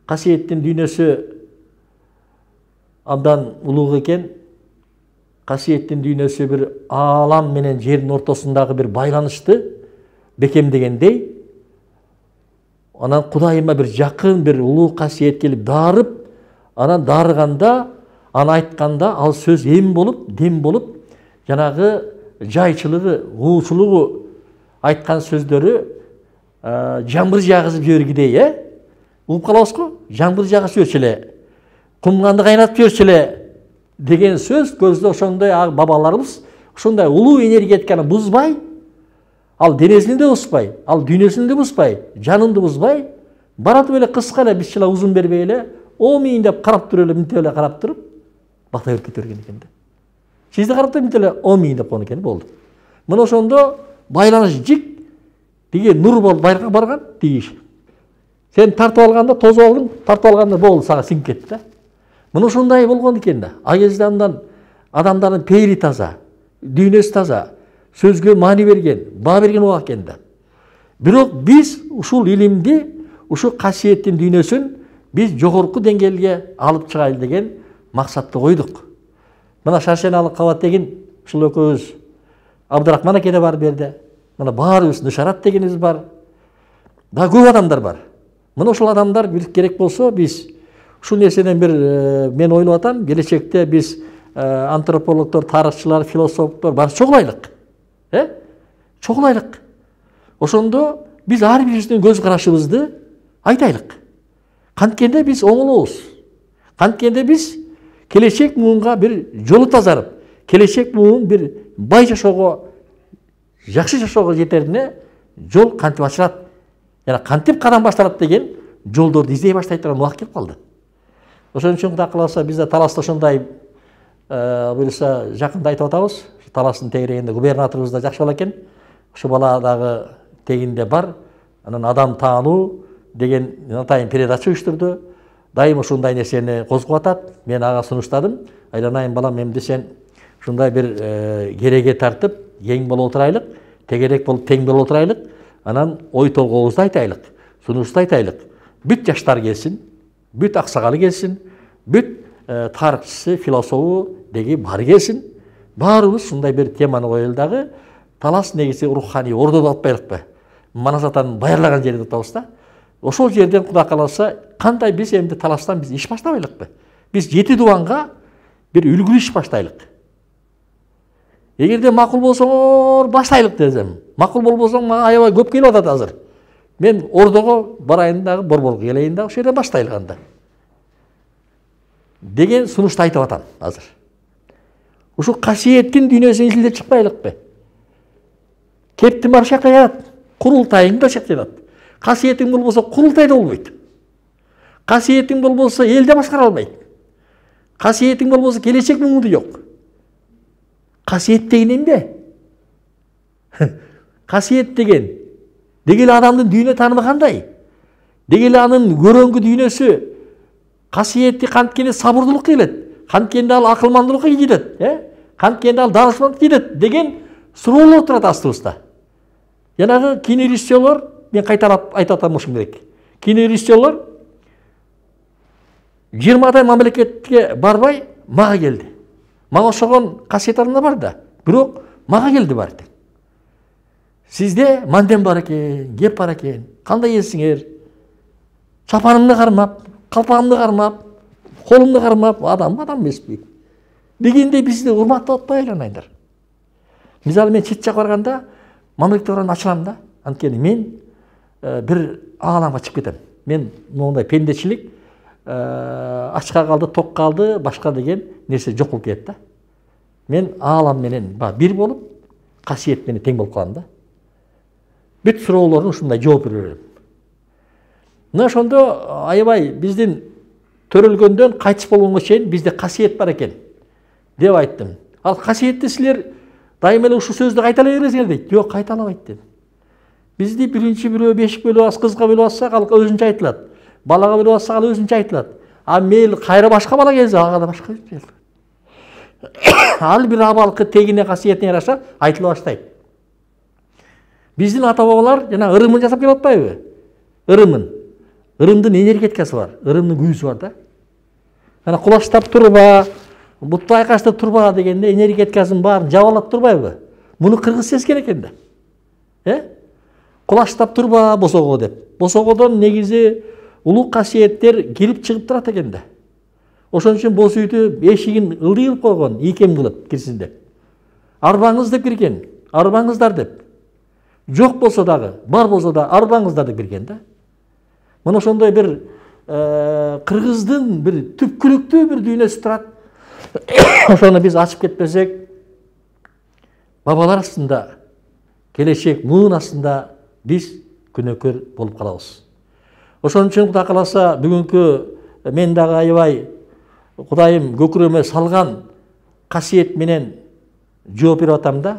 Касиеттин дүйнөсү абдан улуу экен. Касиеттин дүйнөсү бир аалам менен жердин ортосундагы бир байланышты бекемдегендей, анан Кудайыма бир жакын, бир улуу касиет келип дарып, анан дарыганда, аны айтканда ал сөз эм болуп, дем болуп, жанагы жайчылыгы, уучулугу, айткан сөздөрү жаңбыр жагызып жибергидей, угуп калабызбы? Жаңбыр жагызып жиберчү эле, кумганды кайнатып жиберчү эле деген сөз көздө ошондой бабаларыбыз ошондой улуу энергетиканы бузбай, ал денесин да бузбай, ал дүйнөсүн да бузбай, жанын да бузбай, баратып эле кыска эле бизчила узун бербей эле, омейин деп карап туруп эле, мынтип эле карап туруп, бактай берип кете берген экен да. Сизди карап туруп мынтип эле омейин деп койгон экен, болду. Мына ошондо байланыш жик, тиги нур болуп байырга барган, тиги. Сен тартып алганда тозуп алдың, тартып алганда болду, сага сиңип кетти да. Мына ошондой болгон экен да. А кезде андан адамдардын пейили таза, дүйнөсү таза, сөзгө маани берген, баа берген убак экен да. Бирок биз ушул илимди, ушу касиеттин дүйнөсүн биз жогорку деңгээлге алып чыгайлы деген максатты койдук. Мына Шаршеналы Кабат деген ушул экөөбүз, Абдырахман аке да бар берде. Мына баарыбыз Нышарат дегенибиз бар. Да көп адамдар бар. Мына ушул адамдар бир керек болсо биз ушул нерседен бир мен ойлоп атам, келечекте биз антропологдор, тарыхчылар, философтор бар чогулайлык. Чогулайлык. Ошондо биз ар бирибиздин көз карашыбызды айтайлык. Канткенде биз оңолобуз. Канткенде биз келечек муунга бир жолу тазарып, келечек муун бир бай жашоого, жакшы жашоого жетерине жол кантип ачылат, жана кантип кадам башталат деген жолдорду издей баштайт турган убак келип калды. Ошон үчүн Кудай кааласа бизде Таласта ошондой буюрса жакында айтып атабыз. Таластын тегерегинде губернаторубуз да жакшы бала экен. Ушу бала дагы тегинде бар. Анан адам таануу деген атайын передача уюштурду. Дайым ушундай нерсени козгоп атат. Мен ага сунуштадым. Айланайын балам, эмди сен ушундай бир кереге тартып, кең болуп отурайлык, тегерек болуп тең болуп отурайлык. Анан ой толгообузду айтайлык, сунушту айтайлык. Бүт жаштар келсин, бүт аксагалы келсин, бүт тарыхчысы, философу деги баары келсин. Баарыбыз ушундай бир теманы коелу дагы. Талас негизи руханий ордо деп атпайлыкпы? Манас атанын байырлаган жери деп атабыз да. Ошол жерден Кудай кааласа кандай биз эмди Таластан биз иш баштабайлыкпы? Биз 7 дубанга бир үлгүлүү иш баштайлык. Эгерде макул болсоңор баштайлык десем, макул болбосоң мага аябай көп келип атат азыр. Мен ордого барайын дагы, борборго келейин дагы, ошол жерден баштайлык анда. Деген сунушту айтып атам азыр. Ушул касиеттин дүйнөсүн изилдеп чыкпайлыкпы? Кептин бар шакка ярат, курултайың да шакка ярат. Касиетиң болбосо курултай да болбойт. Касиетиң болбосо эл да башкара албайт. Касиетиң болбосо келечек муңду жок. Касиет деген эмне? Касиет деген дегеле адамдын дүйнө таанымы кандай? Дегеле анын көрөңгү дүйнөсү касиети канткенде сабырдуулукка келет, канткенде ал акылмандуулукка келет, канткенде ал данышмандыкка келет деген суроолор турат астыбызда. Жанагы кинорежиссерлор, мен кайталап айтып атам ушун керек. Кинорежиссерлор 20 мамлекетке барбай мага келди. Мага ошогон касиет адамдар бар да, бирок мага келди бар. Сизде мандем бар экен, кеп бар экен, кандай элсиңер? Чапанымды кармап, калпагымды кармап, колумду кармап, адам эмеспи дегенде бизди урматтап атпай айланайындар. Мисалы мен чет жакка барганда мамлекетке барганда ачылам да. Анткени мен бир ааламга чыгып кетем. Мен мондай пендечилик ачка калды, ток калды, башка деген нерсе жок болуп кетет да. Мен аалам менен бир болуп, касиет менен тең болуп калам да. Бүт суроолордун ушундай жооп бере берем. Мына ошондо аябай биздин төрөлгөндөн кайтыш болгонго чейин бизде касиет бар экен деп айттым. Ал касиетти силер дайыма эле ушул сөздү кайталай бересиңер дейт. Жок, кайталабайт дедим. Бизди биринчи бирөө бешик бөлүп алсак, кызга бөлүп алсак, ал өзүнчө айтылат. Балага бөлүп алсак, ал өзүнчө айтылат. А мейли кайра башка бала келсе, ага да башка айтылат. Ал бир абалкы тегине касиетине жараша айтыла баштайт. Биздин ата бабалар жана ырымын жасап келип атпайбы? Ырымын. Ырымдын энергетикасы бар, ырымдын күйүүсү бар да. Ана кулаштап турба, бутты айкаштап турба дегенде энергетикасынын баарын жабалап турбайбы? Муну кыргыз сезген экен да. Кулаштап турба босого деп. Босогодон негизи улуу касиеттер кирип чыгып турат экен да. Ошон үчүн бос үйдү эшигин ылдый кылып койгон, ийкем кылып кирсин деп. Арбаңыз деп кирген, арбаңыздар деп. Жок болсо дагы, бар болсо да арбаңыздар деп кирген да. Мына ошондой бир кыргыздын бир түпкүлүктүү бир дүйнөсү турат. Ошону биз ачып кетпесек, бабалар астында, келечек муун астында биз күнөөкөр болуп калабыз. Ошон үчүн Кудай кааласа бүгүнкү мен дагы аябай Кудайым көкүрөмө салган касиет менен жооп берип атам да.